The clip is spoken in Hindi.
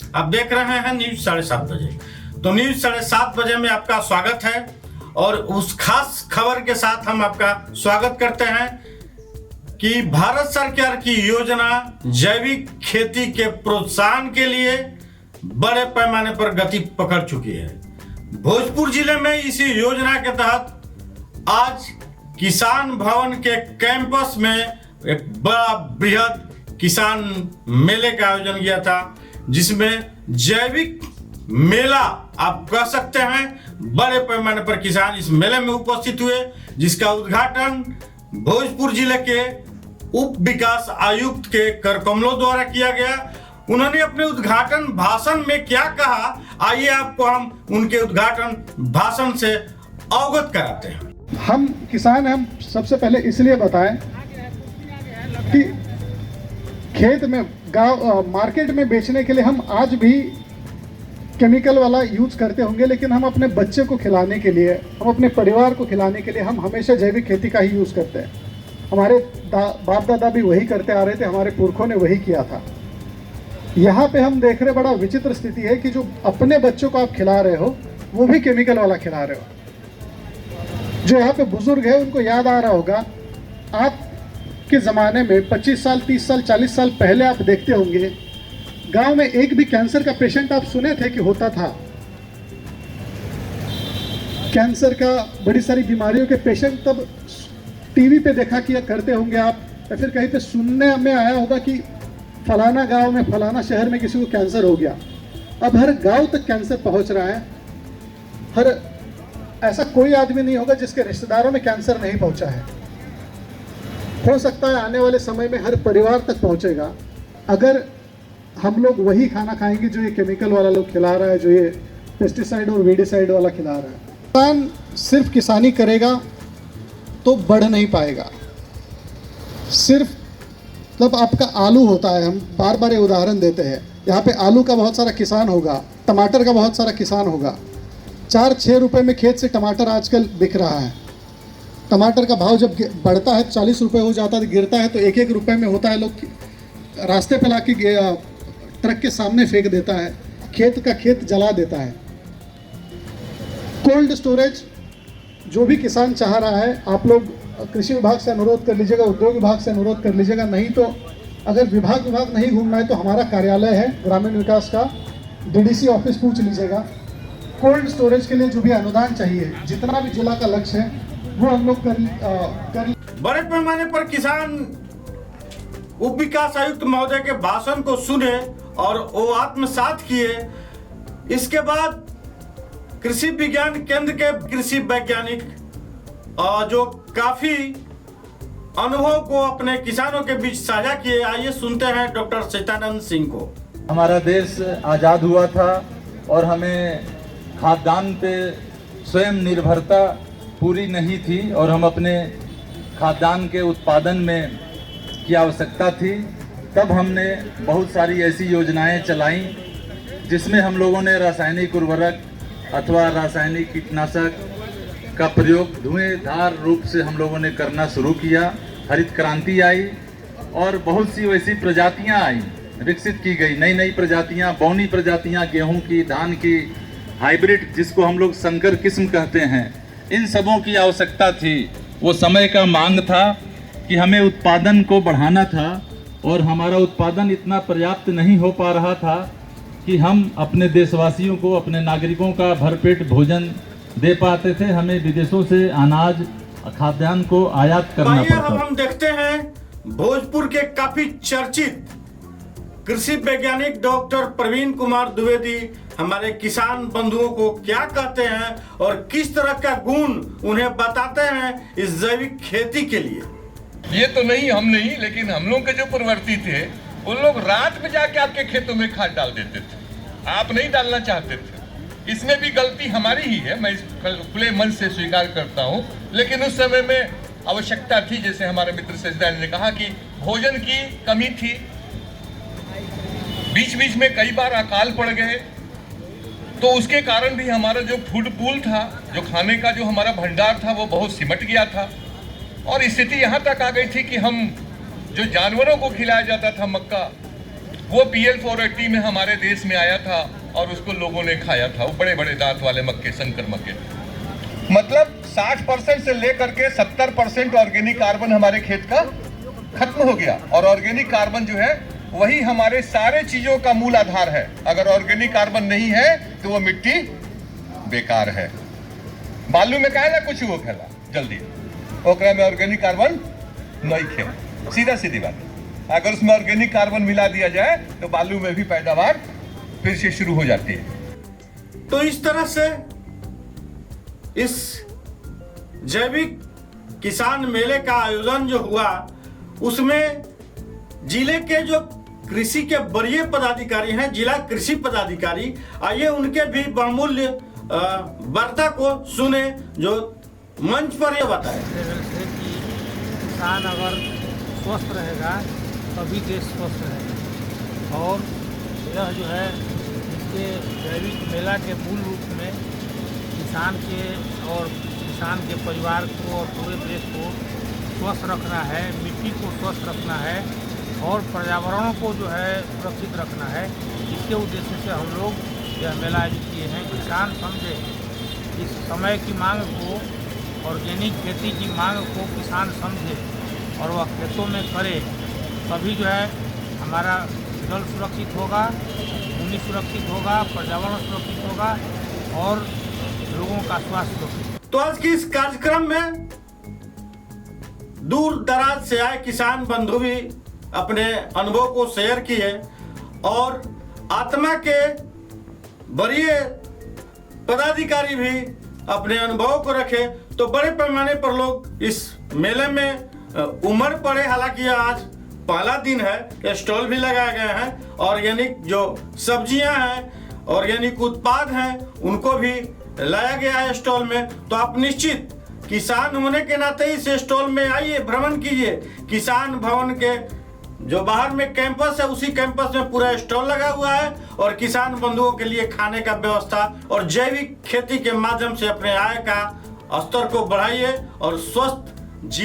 आप देख रहे हैं न्यूज 7:30 बजे। तो न्यूज 7:30 बजे में आपका स्वागत है और उस खास खबर के साथ हम आपका स्वागत करते हैं कि भारत सरकार की योजना जैविक खेती के प्रोत्साहन के लिए बड़े पैमाने पर गति पकड़ चुकी है। भोजपुर जिले में इसी योजना के तहत आज किसान भवन के कैंपस में एक बड़ा बृहद किसान मेले का आयोजन किया था, जिसमें जैविक मेला आप कह सकते हैं। बड़े पैमाने पर किसान इस मेले में उपस्थित हुए, जिसका उद्घाटन भोजपुर जिले के उप विकास आयुक्त के करकमलों द्वारा किया गया। उन्होंने अपने उद्घाटन भाषण में क्या कहा, आइए आपको हम उनके उद्घाटन भाषण से अवगत कराते हैं। हम किसान हैं, हम सबसे पहले इसलिए बताएं कि खेत में गांव मार्केट में बेचने के लिए हम आज भी केमिकल वाला यूज करते होंगे, लेकिन हम अपने बच्चे को खिलाने के लिए, हम अपने परिवार को खिलाने के लिए हम हमेशा जैविक खेती का ही यूज करते हैं। हमारे बाप दादा भी वही करते आ रहे थे, हमारे पुरखों ने वही किया था। यहाँ पे हम देख रहे बड़ा विचित्र स्थिति है कि जो अपने बच्चों को आप खिला रहे हो वो भी केमिकल वाला खिला रहे हो। जो यहाँ पे बुजुर्ग है उनको याद आ रहा होगा, आप के ज़माने में 25 साल 30 साल 40 साल पहले आप देखते होंगे गांव में एक भी कैंसर का पेशेंट आप सुने थे कि होता था। कैंसर का, बड़ी सारी बीमारियों के पेशेंट तब टीवी पे देखा किया करते होंगे आप, या फिर कहीं पे सुनने में आया होगा कि फलाना गांव में फलाना शहर में किसी को कैंसर हो गया। अब हर गांव तक कैंसर पहुंच रहा है। हर ऐसा कोई आदमी नहीं होगा जिसके रिश्तेदारों में कैंसर नहीं पहुंचा है। हो सकता है आने वाले समय में हर परिवार तक पहुंचेगा, अगर हम लोग वही खाना खाएंगे जो ये केमिकल वाला लोग खिला रहा है, जो ये पेस्टिसाइड और वीडिसाइड वाला खिला रहा है। किसान सिर्फ किसानी करेगा तो बढ़ नहीं पाएगा। सिर्फ मतलब आपका आलू होता है, हम बार बार ये उदाहरण देते हैं, यहाँ पे आलू का बहुत सारा किसान होगा, टमाटर का बहुत सारा किसान होगा। 4-6 रुपये में खेत से टमाटर आजकल बिक रहा है। टमाटर का भाव जब बढ़ता है 40 रुपये हो जाता है, गिरता है तो 1-1 रुपये में होता है। लोग रास्ते पे लाके ट्रक के सामने फेंक देता है, खेत जला देता है। कोल्ड स्टोरेज जो भी किसान चाह रहा है, आप लोग कृषि विभाग से अनुरोध कर लीजिएगा, उद्योग विभाग से अनुरोध कर लीजिएगा। नहीं तो अगर विभाग नहीं घूमना है तो हमारा कार्यालय है ग्रामीण विकास का, डीडीसी ऑफिस पूछ लीजिएगा। कोल्ड स्टोरेज के लिए जो भी अनुदान चाहिए, जितना भी जिला का लक्ष्य है वो हम लोग कर बड़े पैमाने पर किसान उप विकास आयुक्त महोदय के भाषण को सुने और वो आत्मसात किए। इसके बाद कृषि विज्ञान केंद्र के कृषि वैज्ञानिक जो काफी अनुभव को अपने किसानों के बीच साझा किए। आइए सुनते हैं डॉक्टर सत्यानंद सिंह को। हमारा देश आज़ाद हुआ था और हमें खाद्यान्न पे स्वयं निर्भरता पूरी नहीं थी और हम अपने खाद्यान्न के उत्पादन में की आवश्यकता थी। तब हमने बहुत सारी ऐसी योजनाएं चलाई जिसमें हम लोगों ने रासायनिक उर्वरक अथवा रासायनिक कीटनाशक का प्रयोग धुएंधार रूप से हम लोगों ने करना शुरू किया। हरित क्रांति आई और बहुत सी वैसी प्रजातियां आई, विकसित की गई नई प्रजातियां, बौनी प्रजातियां, गेहूं की, धान की, हाइब्रिड जिसको हम लोग संकर किस्म कहते हैं, इन सबों की आवश्यकता थी। वो समय का मांग था कि हमें उत्पादन को बढ़ाना था और हमारा उत्पादन इतना पर्याप्त नहीं हो पा रहा था कि हम अपने देशवासियों को, अपने नागरिकों का भरपेट भोजन दे पाते थे। हमें विदेशों से अनाज, खाद्यान्न को आयात करना पड़ता। अब हम देखते हैं भोजपुर के काफी चर्चित कृषि वैज्ञानिक डॉक्टर प्रवीण कुमार द्विवेदी हमारे किसान बंधुओं को क्या कहते हैं और किस तरह का गुण उन्हें बताते हैं इस जैविक खेती के लिए। ये तो नहीं, हम नहीं, लेकिन हम लोग के जो पूर्ववर्ती थे उन लोग रात में जाके आपके खेतों में खाद डाल देते थे, आप नहीं डालना चाहते थे। इसमें भी गलती हमारी ही है, मैं इस खुले मन से स्वीकार करता हूँ। लेकिन उस समय में आवश्यकता थी, जैसे हमारे मित्र सजदा ने कहा कि भोजन की कमी थी, बीच बीच में कई बार अकाल पड़ गए, तो उसके कारण भी हमारा जो फूड पूल था, जो खाने का जो हमारा भंडार था, वो बहुत सिमट गया था। और स्थिति यहाँ तक आ गई थी कि हम जो जानवरों को खिलाया जाता था मक्का, वो PL 480 में हमारे देश में आया था और उसको लोगों ने खाया था। वो बड़े बड़े दांत वाले मक्के, शंकर मक्के। मतलब 60% से लेकर के 70% ऑर्गेनिक कार्बन हमारे खेत का खत्म हो गया। और ऑर्गेनिक कार्बन जो है वही हमारे सारे चीजों का मूल आधार है। अगर ऑर्गेनिक कार्बन नहीं है तो वो मिट्टी बेकार है। बालू में काहे ना कुछ वो खेला जल्दी, ओकरा में ऑर्गेनिक कार्बन नहीं खे। सीधा सीधी बात। अगर उसमें ऑर्गेनिक कार्बन मिला दिया जाए तो बालू में भी पैदावार फिर से शुरू हो जाती है। तो इस तरह से इस जैविक किसान मेले का आयोजन जो हुआ उसमें जिले के जो कृषि के वरीय पदाधिकारी हैं, जिला कृषि पदाधिकारी, आइए उनके भी बहुमूल्य वार्ता को सुने जो मंच पर ये बताए। लेवल से कि किसान अगर स्वस्थ रहेगा तभी देश स्वस्थ रहेगा। और यह जो है इसके जैविक मेला के मूल रूप में किसान के और किसान के परिवार को और पूरे देश को स्वस्थ रखना है, मिट्टी को स्वस्थ रखना है और पर्यावरण को जो है सुरक्षित रखना है। इसके उद्देश्य से हम लोग यह मेला आयोजित किए हैं। किसान समझे इस समय की मांग को, ऑर्गेनिक खेती की मांग को किसान समझे और वह खेतों में करे, तभी जो है हमारा जल सुरक्षित होगा, भूमि सुरक्षित होगा, पर्यावरण सुरक्षित होगा और लोगों का स्वास्थ्य सुरक्षित। तो आज की इस कार्यक्रम में दूर दराज से आए किसान बंधु भी अपने अनुभव को शेयर किए और आत्मा के वरीय पदाधिकारी भी अपने अनुभव को रखे। तो बड़े पैमाने पर लोग इस मेले में उमड़ पड़े। हालांकि आज पहला दिन है, स्टॉल भी लगाए गए हैं। ऑर्गेनिक जो सब्जियां हैं, ऑर्गेनिक उत्पाद हैं, उनको भी लाया गया है स्टॉल में। तो आप निश्चित किसान होने के नाते इस स्टॉल में आइए, भ्रमण कीजिए। किसान भवन के जो बाहर में कैंपस है उसी कैंपस में पूरा स्टॉल लगा हुआ है और किसान बंधुओं के लिए खाने का व्यवस्था और जैविक खेती के माध्यम से अपने आय का स्तर को बढ़ाइए और स्वस्थ जीवन